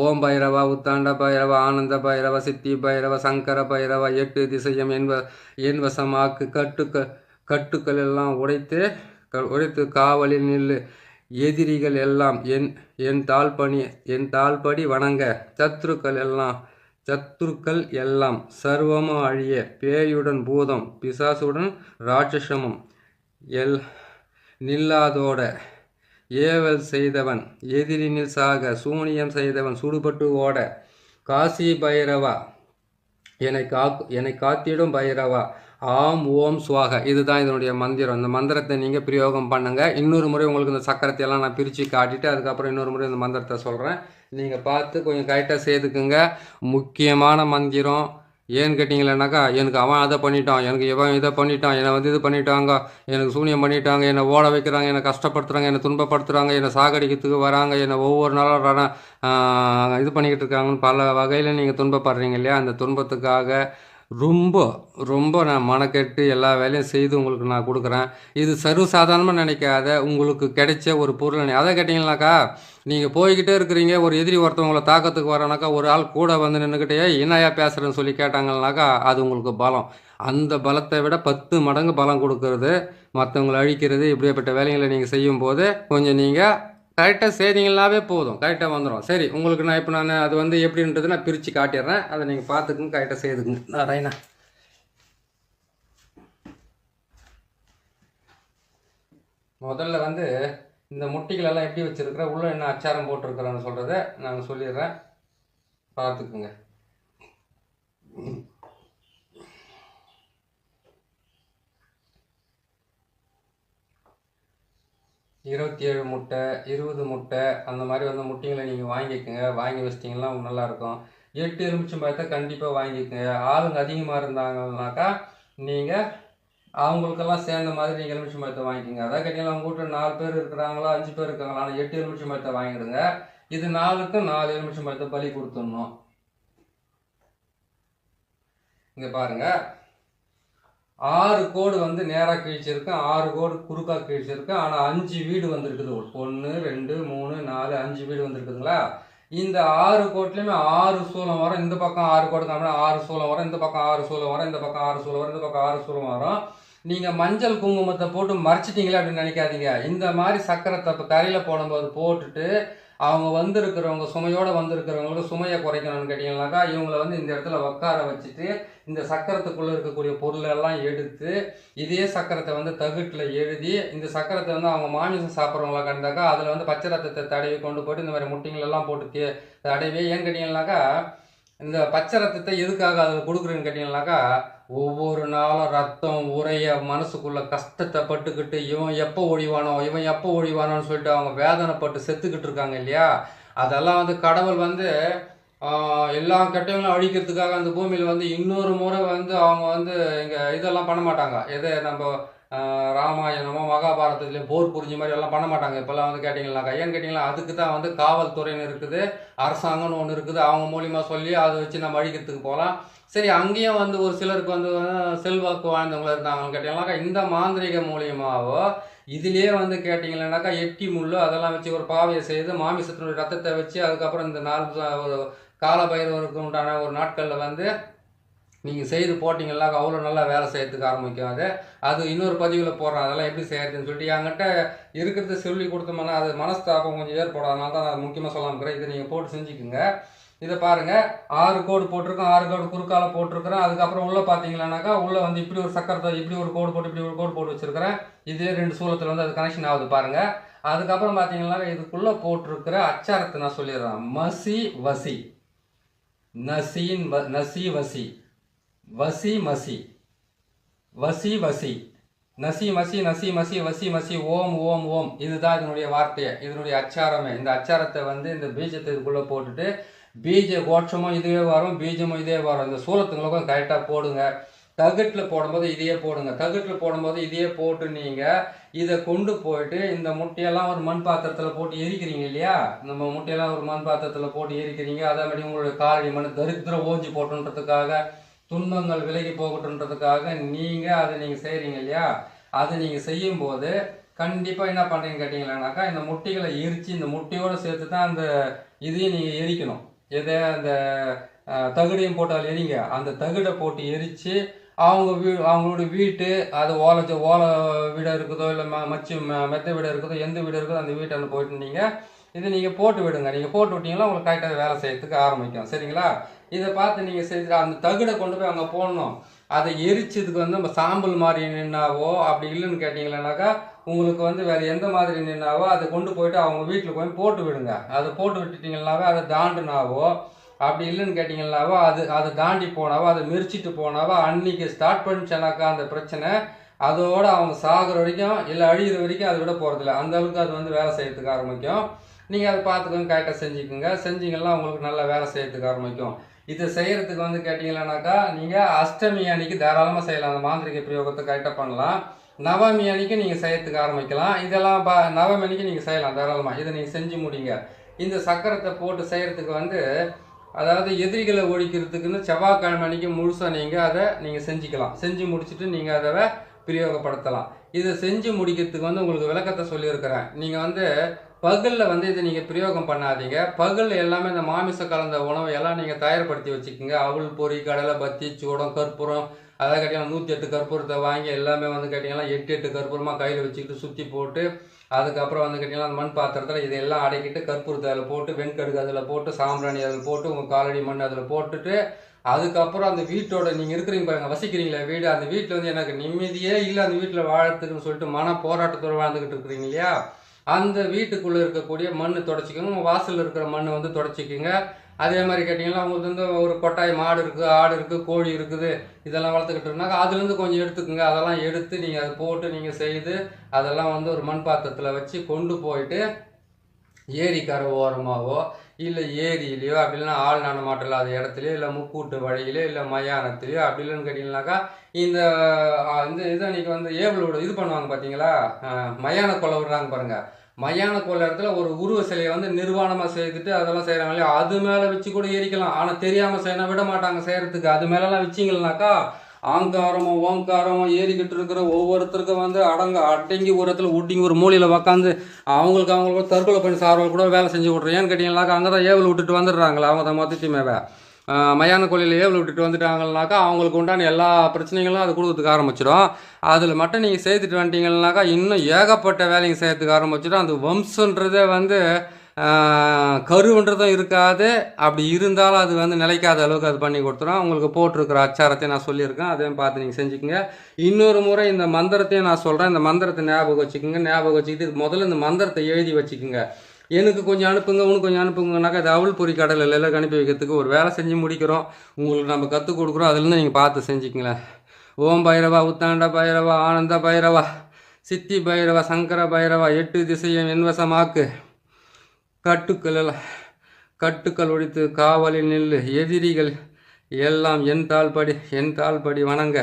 S1: ஓம் பைரவா, உத்தாண்ட பைரவா, ஆனந்த பைரவா, சித்தி பைரவா, சங்கர பைரவா, 8 திசையும் என்வசமாக்கு, கட்டுக்கள் எல்லாம் உடைத்து காவலில் நில்லு, எதிரிகள் எல்லாம் என் தாள்படி வணங்க, சத்துருக்கள் எல்லாம் சர்வமும் அழிய, பேயுடன் பூதம் பிசாசுடன் ராட்சசமும் நில்லாதோட, ஏவல் செய்தவன் எதிரினில் சாக, சூனியம் செய்தவன் சுடுபட்டு ஓட, காசி பைரவா, என்னை காத்திடும் பைரவா, ஆம் ஓம் சுவாக. இதுதான் இதனுடைய மந்திரம். இந்த மந்திரத்தை நீங்கள் பிரயோகம் பண்ணுங்கள். இன்னொரு முறை உங்களுக்கு இந்த சக்கரத்தை எல்லாம் நான் பிரித்து காட்டிட்டு அதுக்கப்புறம் இன்னொரு முறை இந்த மந்திரத்தை சொல்கிறேன். நீங்கள் பார்த்து கொஞ்சம் கரெக்டாக செய்துக்குங்க. முக்கியமான மந்திரம். ஏன்னு கேட்டிங்களேனாக்கா, எனக்கு அவன் அதை பண்ணிட்டான், எனக்கு இவன் இதை பண்ணிட்டான், என்னை வந்து இது பண்ணிட்டாங்க, எனக்கு சூனியம் பண்ணிட்டாங்க, என்னை ஓட வைக்கிறாங்க, என்னை கஷ்டப்படுத்துகிறாங்க, என்னை துன்பப்படுத்துகிறாங்க, என்னை சாகடிக்கிறதுக்கு வராங்க, என்னை ஒவ்வொரு நாளும் இது பண்ணிக்கிட்டு இருக்காங்கன்னு பல வகையில் நீங்கள் துன்பப்படுறீங்க இல்லையா? அந்த துன்பத்துக்காக ரொம்ப நான் மனக்கெட்டு எல்லா வேலையும் செய்து உங்களுக்கு நான் கொடுக்குறேன். இது சர்வசாதாரணமாக நினைக்காத, உங்களுக்கு கிடைச்ச ஒரு பொருள். அதை கேட்டிங்கனாக்கா, நீங்கள் போய்கிட்டே இருக்கிறீங்க, ஒரு எதிரி ஒருத்தவங்களை தாக்கத்துக்கு வரானாக்கா ஒரு ஆள் கூட வந்து நின்றுக்கிட்டே என்னையா பேசுகிறேன்னு சொல்லி கேட்டாங்கன்னாக்கா அது உங்களுக்கு பலம். அந்த பலத்தை விட 10 மடங்கு பலம் கொடுக்கறது, மற்றவங்களை அழிக்கிறது. இப்படிப்பட்ட வேலைகளை நீங்கள் செய்யும்போது கொஞ்சம் நீங்கள் கரெக்டாக செய்தீங்கன்னாவே போதும், கரெக்டாக வந்துடும். சரி, உங்களுக்கு நான் அது வந்து எப்படின்றது நான் பிரித்து காட்டிடுறேன். அதை நீங்கள் பார்த்துக்குங்க, கரெக்டாக செய்துக்குங்க. நாராயணா, முதல்ல வந்து இந்த முட்டிகளெல்லாம் எப்படி வச்சுருக்கிறேன், உள்ளே என்ன அச்சாரம் போட்டிருக்கிறேன்னு சொல்கிறத நான் சொல்லிடுறேன், பார்த்துக்குங்க. 27 முட்டை, 20 முட்டை, அந்த மாதிரி வந்து முட்டைங்களை நீங்கள் வாங்கிக்கோங்க. வாங்கி வச்சிட்டிங்கன்னா நல்லாயிருக்கும். 8 எலுமிச்சம்பழத்தை கண்டிப்பாக வாங்கிக்கோங்க. ஆளுங்க அதிகமாக இருந்தாங்கன்னாக்கா நீங்கள் அவங்களுக்கெல்லாம் சேர்ந்த மாதிரி நீங்கள் எலுமிச்சம்பழத்தை வாங்கிக்கோங்க. அதான் கேட்டிங்கன்னா உங்கள் வீட்டில் 4 பேர் இருக்கிறாங்களா, 5 பேர் இருக்காங்களா, ஆனால் 8 எலுமிச்சம்பழத்தை வாங்கிடுங்க. இது 4க்கும் 4 எலுமிச்சம்பழத்தை பலி கொடுத்துடணும். இங்கே பாருங்கள், 6 கோடு வந்து நேராக கிழிச்சிருக்கு, 6 கோடு குறுக்கா கிழிச்சிருக்கு. ஆனால் 5 வீடு வந்துருக்குது. 1 2 3 4 5 வீடு வந்துருக்குதுங்களா? இந்த 6 கோட்லேயுமே 6 சூலம் வரும். இந்த பக்கம் 6 கோடு காமினா 6 சூலம் வரும், இந்த பக்கம் 6 சூலம் வரும், இந்த பக்கம் 6 சூலம் வரும், இந்த பக்கம் 6 சூலம் வரும். நீங்கள் மஞ்சள் குங்குமத்தை போட்டு மறைச்சிட்டிங்களே அப்படின்னு நினைக்காதீங்க. இந்த மாதிரி சக்கரத்தை இப்போ கரையில் போடும்போது போட்டுட்டு அவங்க வந்திருக்கிறவங்க சுமையோடு வந்திருக்கிறவங்களுக்கு சுமையை குறைக்கணும்னு கேட்டிங்கன்னாக்கா, இவங்களை வந்து இந்த இடத்துல உட்கார வச்சுட்டு இந்த சக்கரத்துக்குள்ளே இருக்கக்கூடிய பொருளெல்லாம் எடுத்து இதே சக்கரத்தை வந்து தகுட்டில் எழுதி, இந்த சக்கரத்தை வந்து அவங்க மாமிசம் சாப்பிட்றவங்களா கண்டாக்கா அதில் வந்து பச்சை ரத்தத்தை தடவி கொண்டு போய்ட்டு இந்த மாதிரி முட்டைங்களெல்லாம் போட்டு தடவி, ஏன்னு கேட்டிங்கன்னாக்கா இந்த பச்சை ரத்தத்தை எதுக்காக அதில் கொடுக்குறேன்னு கேட்டிங்கன்னாக்கா, ஒவ்வொரு நாளும் ரத்தம் உரைய மனசுக்குள்ள கஷ்டத்தை பட்டுக்கிட்டு இவன் எப்போ ஒழிவானோன்னு சொல்லிட்டு அவங்க வேதனைப்பட்டு செத்துக்கிட்டு இருக்காங்க இல்லையா? அதெல்லாம் வந்து கடவுள் வந்து எல்லா கெட்டவங்களும் அழிக்கிறதுக்காக அந்த பூமியில் வந்து இன்னொரு முறை வந்து அவங்க வந்து இங்கே இதெல்லாம் பண்ண மாட்டாங்க. எதை நம்ம ராமாயணமோ மகாபாரதத்துலேயும் போர் புரிஞ்ச மாதிரி எல்லாம் பண்ண மாட்டாங்க இப்போல்லாம் வந்து கேட்டிங்கன்னாக்கா. ஏன்னு கேட்டிங்கன்னா, அதுக்கு தான் வந்து காவல்துறைன்னு இருக்குது, அரசாங்கம்னு ஒன்று இருக்குது. அவங்க மூலிமா சொல்லி அதை வச்சு நம்ம அழிக்கிறதுக்கு போகலாம். சரி, அங்கேயும் வந்து ஒரு சிலருக்கு வந்து செல்வாக்கு வாழ்ந்தவங்கள இருந்தாங்கன்னு கேட்டிங்கன்னாக்கா, இந்த மாந்திரிக மூலியமாவோ இதுலேயே வந்து கேட்டிங்கன்னாக்கா எட்டி முள்ளு அதெல்லாம் வச்சு ஒரு பாவையை செய்து மாமிசத்தினுடைய ரத்தத்தை வச்சு அதுக்கப்புறம் இந்த ஒரு காலபைரவருக்கு உண்டான ஒரு நாட்களில் வந்து நீங்கள் செய்து போட்டிங்கன்னாக்கா அவ்வளோ நல்லா வேலை செய்யறதுக்கு ஆரம்பிக்கும். அது இன்னொரு பதிவில் போடுறேன் அதெல்லாம் எப்படி செய்யறதுன்னு சொல்லிட்டு. என்கிட்ட இருக்கிறத சொல்லி கொடுத்தோம்னா அது மனஸ்தாபம் கொஞ்சம் ஏற்படாதனால தான் நான் முக்கியமாக சொல்லாமல் இருக்கிறேன். இதை நீங்கள் போட்டு செஞ்சுக்குங்க. இதை பாருங்கள், 6 கோடு போட்டிருக்கேன், 6 கோடு குறுக்கால போட்டிருக்கிறேன். அதுக்கப்புறம் உள்ளே பார்த்தீங்கன்னாக்கா உள்ளே வந்து இப்படி ஒரு சக்கரத்தை இப்படி ஒரு கோடு போட்டு இப்படி ஒரு கோடு போட்டு வச்சுருக்கிறேன். இதே 2 சூலத்தில் வந்து அது கனெக்ஷன் ஆகுது பாருங்கள். அதுக்கப்புறம் பார்த்தீங்கன்னா இதுக்குள்ளே போட்டிருக்கிற அச்சாரத்தை நான் சொல்லிடுறேன். மசி வசி, நசீன் நசி வசி, வசி மசி, வசி வசி, நசி மசி, நசி மசி, வசி மசி, ஓம் ஓம் ஓம். இதுதான் இதனுடைய வார்த்தையை, இதனுடைய அச்சாரமே. இந்த அச்சாரத்தை வந்து இந்த பீஜத்தை இதுக்குள்ளே போட்டுட்டு பீஜ கோட்சமும் இதுவே வரும், பீஜமும் இதே வரும். இந்த சூலத்துங்களுக்கும் கரெக்டாக போடுங்க. தகுட்டில் போடும்போது இதையே போடுங்க. தகுட்டில் போடும்போது இதையே போட்டு நீங்கள் இதை கொண்டு போயிட்டு இந்த முட்டையெல்லாம் ஒரு மண் பாத்திரத்தில் போட்டு எரிக்கிறீங்க இல்லையா? நம்ம முட்டையெல்லாம் ஒரு மண் பாத்திரத்தில் போட்டு எரிக்கிறீங்க. அதே மாதிரி உங்களுடைய காலடி மண் தரித்திரம் ஓஞ்சி போட்டுன்றதுக்காக, துன்பங்கள் விலகி போகட்டுன்றதுக்காக நீங்கள் அதை நீங்கள் செய்கிறீங்க இல்லையா? அதை நீங்கள் செய்யும்போது கண்டிப்பாக என்ன பண்ணுறீங்கன்னு கேட்டிங்கன்னாக்கா, இந்த முட்டைகளை எரித்து இந்த முட்டையோடு சேர்த்து தான் அந்த இதையும் நீங்கள் எரிக்கணும். எதை அந்த தகுடையும் போட்டால் எரிங்க. அந்த தகுடை போட்டு எரித்து அவங்களோட வீட்டு அது ஓலை வீடாக இருக்குதோ இல்லை மெத்த வீடாக இருக்குதோ எந்த வீடு இருக்குதோ அந்த வீட்டை போயிட்டு நீங்கள் இதை நீங்கள் போட்டு விடுங்க. நீங்கள் போட்டு விட்டீங்கன்னா உங்களுக்கு கரெக்டாக வேலை செய்யறதுக்கு ஆரம்பிக்கும். சரிங்களா? இதை பார்த்து நீங்கள் செஞ்சு அந்த தகுடை கொண்டு போய் அங்கே போடணும். அதை எரிச்சதுக்கு வந்து நம்ம சாம்பல் மாதிரி நின்னாவோ அப்படி இல்லைன்னு கேட்டிங்கன்னாக்கா உங்களுக்கு வந்து வேறு எந்த மாதிரி நின்னாவோ அதை கொண்டு போயிட்டு அவங்க வீட்டில் போய் போட்டு விடுங்க. அதை போட்டு விட்டுட்டிங்கன்னாவே அதை தாண்டினாவோ அப்படி இல்லைன்னு கேட்டிங்கன்னாவோ அதை தாண்டி போனாவோ அதை மெரிச்சிட்டு போனாவோ அன்றைக்கி ஸ்டார்ட் பண்ணிச்சனாக்கா அந்த பிரச்சனை அதோடு அவங்க சாகிற வரைக்கும் இல்லை அழிகிற வரைக்கும் அதை விட போகிறதில்ல. அந்த அளவுக்கு அது வந்து வேலை செய்யறதுக்கு ஆரம்பிக்கும். நீங்கள் அதை பார்த்துக்கோங்க, கரெக்டாக செஞ்சுக்கோங்க. செஞ்சிங்கன்னா உங்களுக்கு நல்லா வேலை செய்யறதுக்கு ஆரம்பிக்கும். இதை செய்கிறதுக்கு வந்து கேட்டிங்கன்னாக்கா நீங்கள் அஷ்டமி அன்னைக்கு தாராளமாக செய்யலாம். அந்த மாந்திரிக பிரயோகத்தை கரெக்டாக பண்ணலாம். நவமி அன்னைக்கு நீங்கள் செய்யறதுக்கு ஆரம்பிக்கலாம். இதெல்லாம் நவமி அன்னைக்கு நீங்கள் செய்யலாம் தாராளமாக. இதை நீங்கள் செஞ்சு முடிங்க. இந்த சக்கரத்தை போட்டு செய்கிறதுக்கு வந்து அதாவது எதிரிகளை ஒழிக்கிறதுக்குன்னு செவ்வாய்க்கிழமை அன்னைக்கு முழுசாக நீங்கள் செஞ்சுக்கலாம். செஞ்சு முடிச்சுட்டு நீங்கள் அதை பிரயோகப்படுத்தலாம். இதை செஞ்சு முடிக்கிறதுக்கு வந்து உங்களுக்கு விளக்கத்தை சொல்லியிருக்கிறேன். நீங்கள் வந்து பகலில் வந்து இதை நீங்கள் பிரயோகம் பண்ணாதீங்க. பகலில் எல்லாமே இந்த மாமிசம் கலந்த உணவை எல்லாம் நீங்கள் தயார்படுத்தி வச்சுக்கோங்க. அவள் பொறி, கடலை, பத்தி, சூடம், கற்பூரம், அதை கேட்டிங்கன்னா 108 கற்பூரத்தை வாங்கி எல்லாமே வந்து கேட்டிங்கன்னா 8 கற்பூரமாக கையில் வச்சுக்கிட்டு சுற்றி போட்டு அதுக்கப்புறம் வந்து கேட்டிங்கன்னா அந்த மண் பாத்திரத்தில் இதெல்லாம் அடக்கிட்டு கற்பூரத்தை அதில் போட்டு வெண்கடுகு அதில் போட்டு சாம்பிராணி அதில் போட்டு உங்கள் காலடி மண் அதில் போட்டுட்டு அதுக்கப்புறம் அந்த வீட்டோட நீங்கள் இருக்கிறீங்க பாருங்கள், வசிக்கிறீங்களா வீடு, அந்த வீட்டில் வந்து எனக்கு நிம்மதியே இல்லை அந்த வீட்டில் வாழறதுக்குன்னு சொல்லிட்டு மன போராட்டத்தோடு வாழ்ந்துக்கிட்டு இருக்கிறீங்க இல்லையா? அந்த வீட்டுக்குள்ளே இருக்கக்கூடிய மண் தொடச்சிக்கோங்க. உங்கள் வாசலில் இருக்கிற மண் வந்து தொடச்சிக்கோங்க. அதே மாதிரி கேட்டிங்கன்னா உங்களுக்கு வந்து ஒரு கொட்டாய் மாடு இருக்குது, ஆடு இருக்குது, கோழி இருக்குது, இதெல்லாம் வளர்த்துக்கிட்டு இருந்தாங்க. அதுலேருந்து கொஞ்சம் எடுத்துக்கோங்க. அதெல்லாம் எடுத்து நீங்கள் அதை போட்டு நீங்கள் செய்து அதெல்லாம் வந்து ஒரு மண் பாத்திரத்தில் வச்சு கொண்டு போயிட்டு ஏரிக்கரை ஓரமாகவோ இல்லை ஏரியிலையோ அப்படி இல்லைன்னா ஆள் நடமாட்டம் இல்லாத இடத்துலையோ இல்லை முக்கூட்டு வழியிலையோ இல்லை மயானத்துலையோ அப்படி இல்லைன்னு கேட்டிங்கனாக்கா இந்த இதை அன்றைக்கி வந்து ஏவலோட இது பண்ணுவாங்க பார்த்தீங்களா, மயான கொலை விடுறாங்க பாருங்கள், மயான கோயில் இடத்துல ஒரு உருவ சிலையை வந்து நிர்வாணமாக செய்துட்டு அதெல்லாம் செய்கிறாங்க இல்லையா, அது மேலே வச்சு கூட எரிக்கலாம். ஆனால் தெரியாமல் செய்யணும் விட மாட்டாங்க செய்கிறதுக்கு. அது மேலெலாம் வச்சிங்கன்னாக்கா ஆங்காரமும் ஓங்காரமும் ஏறிக்கிட்டு இருக்கிற ஒவ்வொருத்தருக்கும் வந்து அடங்கி ஒரு இடத்துல ஊட்டிங்க ஒரு மூலையில் உக்காந்து அவங்களுக்கு தற்கொலை பண்ணி சார்வர்கள் கூட வேலை செஞ்சு விட்றேன். ஏன்னு கேட்டிங்கனாக்கா அங்கே தான் ஏவல் விட்டுட்டு வந்துடுறாங்களா அவங்க தான் மொத்தத்தையுமே மயான கோயிலில் ஏவல் விட்டுட்டு வந்துட்டாங்கன்னாக்கா அவங்களுக்கு உண்டான எல்லா பிரச்சனைகளும் அது கொடுக்கறதுக்கு ஆரம்பிச்சிடும். அதில் மட்டும் நீங்கள் செய்துட்டு வந்துட்டீங்கன்னாக்கா இன்னும் ஏகப்பட்ட வேலைங்க செய்யறதுக்கு ஆரம்பிச்சிடும். அந்த வம்சன்றதே வந்து கருவுன்றதும் இருக்காது. அப்படி இருந்தாலும் அது வந்து நிலைக்காத அளவுக்கு அது பண்ணி கொடுத்துரும். உங்களுக்கு போட்டிருக்கிற அச்சாரத்தையும் நான் சொல்லியிருக்கேன், அதையும் பார்த்து நீங்கள் செஞ்சுக்கோங்க. இன்னொரு முறை இந்த மந்திரத்தையும் நான் சொல்கிறேன், இந்த மந்திரத்தை ஞாபகம் வச்சுக்கோங்க. ஞாபகம் வச்சுக்கிட்டு முதல்ல இந்த மந்திரத்தை எழுதி வச்சுக்கோங்க. எனக்கு கொஞ்சம் அனுப்புங்க, உனக்கு கொஞ்சம் அனுப்புங்கனாக்கா அது அவள் பொறி கடலில் எல்லாம் அனுப்பி வைக்கிறதுக்கு ஒரு வேலை செஞ்சு முடிக்கிறோம். உங்களுக்கு நம்ம கற்றுக் கொடுக்குறோம், அதுலேருந்து நீங்கள் பார்த்து செஞ்சுக்கங்களேன். ஓம் பைரவா, உத்தாண்ட பைரவா, ஆனந்த பைரவா, சித்தி பைரவா, சங்கர பைரவா, 8 திசையும் என்வசமாக்கு, கட்டுக்கள் ஒழித்து காவலில் நில்லு, எதிரிகள் எல்லாம் என் தாழ்படி வணங்க,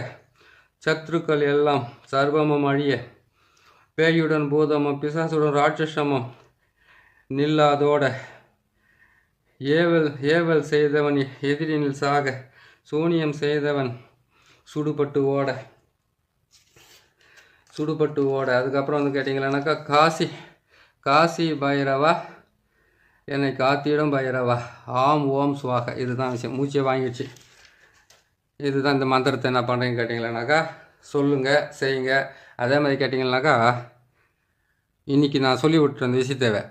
S1: சத்ருக்கள் எல்லாம் சர்வமும் அழிய, பேயுடன் பூதமும் பிசாசுடன் ராட்சசமும் நில்லாதோட, ஏவல் செய்தவன் எதிரினில் சாக, சூனியம் செய்தவன் சுடுபட்டு ஓட. அதுக்கப்புறம் வந்து கேட்டிங்களானாக்கா காசி பைரவா என்னை காத்திடும் பைரவா, ஆம் ஓம் சுவாக. இதுதான் விஷயம். மூச்சை வாங்கிடுச்சு. இதுதான் இந்த மந்திரத்தை என்ன பண்ணுறீங்கன்னு கேட்டிங்களானாக்கா சொல்லுங்கள், செய்யுங்க. அதே மாதிரி கேட்டிங்கன்னாக்கா இன்றைக்கி நான் சொல்லி விட்டுற இந்த விஷயத்தேவை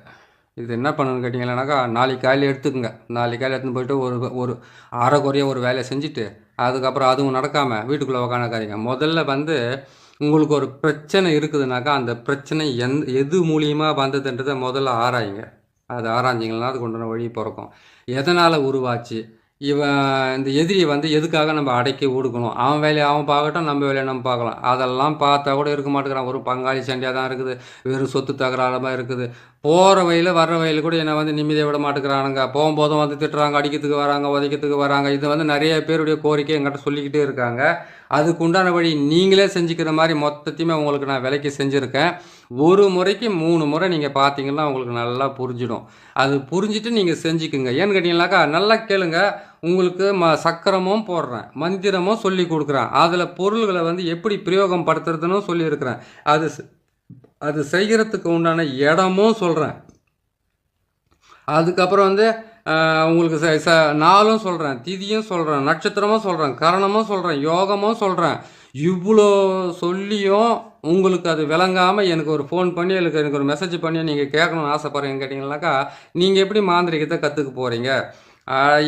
S1: இது என்ன பண்ணணும்னு கேட்டிங்களானாக்கா நாளைக்கு காலையில் எடுத்துக்கோங்க. நாளைக்கு காலையில் எடுத்துன்னு போய்ட்டு ஒரு அரைக்குறைய ஒரு வேலையை செஞ்சுட்டு அதுக்கப்புறம் அதுவும் நடக்காமல் வீட்டுக்குள்ளே உக்காந்துக்காதீங்க. முதல்ல வந்து உங்களுக்கு ஒரு பிரச்சனை இருக்குதுனாக்கா அந்த பிரச்சனை எது மூலியமாக வந்ததுன்றதை முதல்ல ஆராயுங்க. அது ஆராய்ஞ்சிங்கன்னா அதுக்கு உண்டான வழி பிறக்கும். எதனால் உருவாச்சு, இந்த எதிரியை வந்து எதுக்காக நம்ம அடக்கி ஒடுக்கணும், அவன் வேலையை அவன் பார்க்கட்டும், நம்ம வேலையை நம்ம பார்க்கலாம். அதெல்லாம் பார்த்தா கூட இருக்க மாட்டேங்கிறான். ஒரு பங்காளி சண்டையாக தான் இருக்குது, வெறும் சொத்து தகராறுமாக இருக்குது. போகிற வயலில் வர்ற வயலில் கூட என்னை வந்து நிம்மதியை விட மாட்டேங்கிறானுங்க. போகும்போதும் வந்து திட்டுறாங்க, அடிக்கிறதுக்கு வராங்க, உதைக்கிறதுக்கு வராங்க. இது வந்து நிறைய பேருடைய கோரிக்கை எங்கிட்ட சொல்லிக்கிட்டே இருக்காங்க. அதுக்கு உண்டான வழி நீங்களே செஞ்சுக்கிற மாதிரி மொத்தத்தையுமே உங்களுக்கு நான் விலைக்கு செஞ்சுருக்கேன். ஒரு முறைக்கு 3 முறை நீங்கள் பார்த்தீங்கன்னா உங்களுக்கு நல்லா புரிஞ்சிடும். அது புரிஞ்சுட்டு நீங்கள் செஞ்சுக்குங்க. ஏன்னு கேட்டிங்கனாக்கா நல்லா கேளுங்க. உங்களுக்கு சக்கரமும் போடுறேன், மந்திரமும் சொல்லி கொடுக்குறேன். அதில் பொருள்களை வந்து எப்படி பிரயோகம் படுத்துறதுன்னு சொல்லியிருக்கிறேன். அது செய்கிறதுக்கு உண்டான இடமும் சொல்கிறேன். அதுக்கப்புறம் வந்து உங்களுக்கு நாளும் சொல்கிறேன், திதியும் சொல்கிறேன், நட்சத்திரமும் சொல்கிறேன், கரணமும் சொல்கிறேன், யோகமும் சொல்கிறேன். இவ்வளோ சொல்லியும் உங்களுக்கு அது விளங்காமல் எனக்கு ஒரு ஃபோன் பண்ணி எனக்கு ஒரு மெசேஜ் பண்ணி நீங்கள் கேட்கணும்னு ஆசைப்பட்றீங்கன்னு கேட்டிங்கனாக்கா நீங்கள் எப்படி மாந்திரிகத்தை கற்றுக்க போகிறீங்க?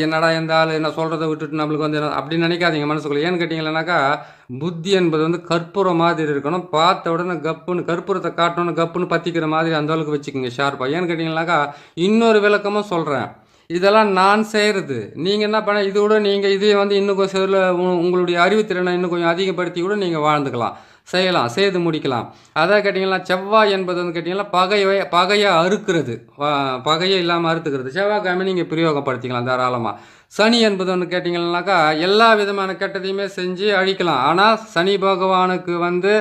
S1: என்னடா எந்த ஆள் என்ன சொல்கிறத விட்டுட்டு நம்மளுக்கு வந்து என்ன அப்படி நினைக்காதீங்க மனசுக்குள்ள. ஏன்னு கேட்டிங்கன்னாக்கா புத்தி என்பது வந்து கற்பூரம் மாதிரி இருக்கணும். பார்த்த உடனே கப்புன்னு கற்பூரத்தை காட்டணும்னு கப்புன்னு பற்றிக்கிற மாதிரி அந்த அளவுக்கு வச்சுக்கோங்க ஷார்ப்பாக. ஏன்னு கேட்டிங்கனாக்கா இன்னொரு விளக்கமும் சொல்கிறேன். இதெல்லாம் நான் செய்கிறது. நீங்கள் என்ன பண்ண இதோட நீங்கள் இதே வந்து இன்னும் கொஞ்சம் உங்களுடைய அறிவுத்திறனை இன்னும் கொஞ்சம் அதிகப்படுத்தி கூட நீங்கள் வாழ்ந்துக்கலாம், செய்யலாம், செய்து முடிக்கலாம். அதான் கேட்டிங்கன்னா செவ்வாய் என்பது வந்து கேட்டிங்கன்னா பகையை அறுக்கிறது, பகையை இல்லாமல் அறுத்துக்கிறது. செவ்வாய்க்கிழமை நீங்கள் பிரயோகப்படுத்திக்கலாம் தாராளமாக. சனி என்பது வந்து கேட்டிங்கன்னாக்கா எல்லா விதமான கெட்டதையுமே செஞ்சு அழிக்கலாம். ஆனால் சனி பகவானுக்கு வந்து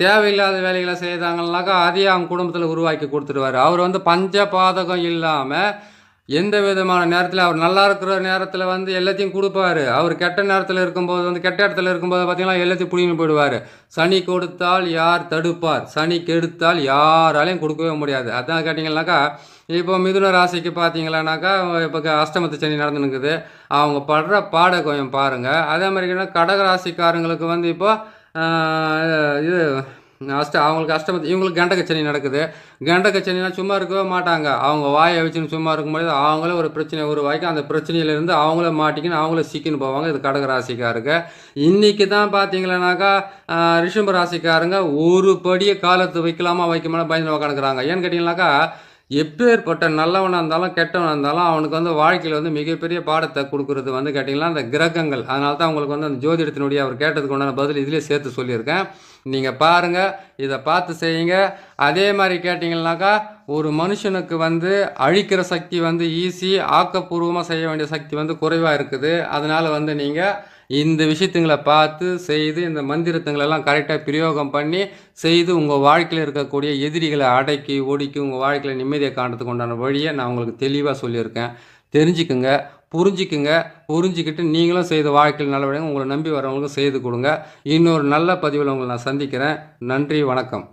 S1: தேவையில்லாத வேலைகளை செய்தாங்கன்னாக்கா அதையே அவங்க குடும்பத்தில் உருவாக்கி கொடுத்துருவார். அவர் வந்து பஞ்ச பாதகம் இல்லாமல் எந்த விதமான நேரத்தில் அவர் நல்லா இருக்கிற நேரத்தில் வந்து எல்லாத்தையும் கொடுப்பார். அவர் கெட்ட நேரத்தில் இருக்கும்போது வந்து கெட்ட இடத்துல இருக்கும்போது பார்த்திங்கன்னா எல்லாத்தையும் பிடிங்கி போயிடுவார். சனி கொடுத்தால் யார் தடுப்பார், சனி கெடுத்தால் யாராலையும் கொடுக்கவே முடியாது. அதான் கேட்டிங்கன்னாக்கா இப்போ மிதுன ராசிக்கு பார்த்தீங்களானாக்கா இப்போ அஷ்டமத்து சனி நடந்துனுக்குது. அவங்க படுற பாட கொஞ்சம் பாருங்கள். அதே மாதிரி கடக ராசிக்காரங்களுக்கு வந்து இப்போ இது அவங்களுக்கு அஷ்டமத்து இவங்களுக்கு கண்டகச்சனி நடக்குது. கண்டகச்சனினா சும்மா இருக்கவே மாட்டாங்க. அவங்க வாயை வச்சுன்னு சும்மா இருக்கும்போது அவங்களே ஒரு பிரச்சனை உருவாக்கி அந்த பிரச்சனையிலேருந்து அவங்கள மாட்டிக்கின்னு அவங்கள சிக்கின்னு போவாங்க. இது கடக ராசிக்காருங்க. இன்றைக்கி தான் பார்த்தீங்களானாக்கா ரிஷப ராசிக்காரங்க ஒரு படியை காலத்து வைக்கலாமா வைக்கலாமா பயந்து உக்காந்துக்கிறாங்க. ஏன்னு கேட்டிங்கனாக்கா எப்பேற்பட்ட நல்லவனாக இருந்தாலும் கெட்டவனாக இருந்தாலும் அவனுக்கு வந்து வாழ்க்கையில் வந்து மிகப்பெரிய பாடத்தை கொடுக்குறது வந்து கேட்டிங்கன்னா அந்த கிரகங்கள். அதனால தான் அவங்களுக்கு வந்து அந்த ஜோதிடத்தினுடைய அவர் கேட்டதுக்கு உண்டான பதில் இதிலே சேர்த்து சொல்லியிருக்கேன். நீங்கள் பாருங்கள், இதை பார்த்து செய்யுங்க. அதே மாதிரி கேட்டிங்கன்னாக்கா ஒரு மனுஷனுக்கு வந்து அழிக்கிற சக்தி வந்து ஈஸி, ஆக்கப்பூர்வமாக செய்ய வேண்டிய சக்தி வந்து குறைவாக இருக்குது. அதனால் வந்து நீங்கள் இந்த விஷயத்துங்களை பார்த்து செய்து இந்த மந்திரத்துங்களெல்லாம் கரெக்டாக பிரயோகம் பண்ணி செய்து உங்கள் வாழ்க்கையில் இருக்கக்கூடிய எதிரிகளை அடக்கி ஒடுக்கி உங்கள் வாழ்க்கையில் நிம்மதியை காண்றதுக்கு உண்டான வழியை நான் உங்களுக்கு தெளிவாக சொல்லியிருக்கேன். தெரிஞ்சுக்குங்க, புரிஞ்சுக்கிட்டு நீங்களும் செய்த வாழ்க்கையில் நல்லபடியாக உங்களை நம்பி வரவங்களுக்கும் செய்து கொடுங்க. இன்னொரு நல்ல பதிவில் உங்களை நான் சந்திக்கிறேன். நன்றி, வணக்கம்.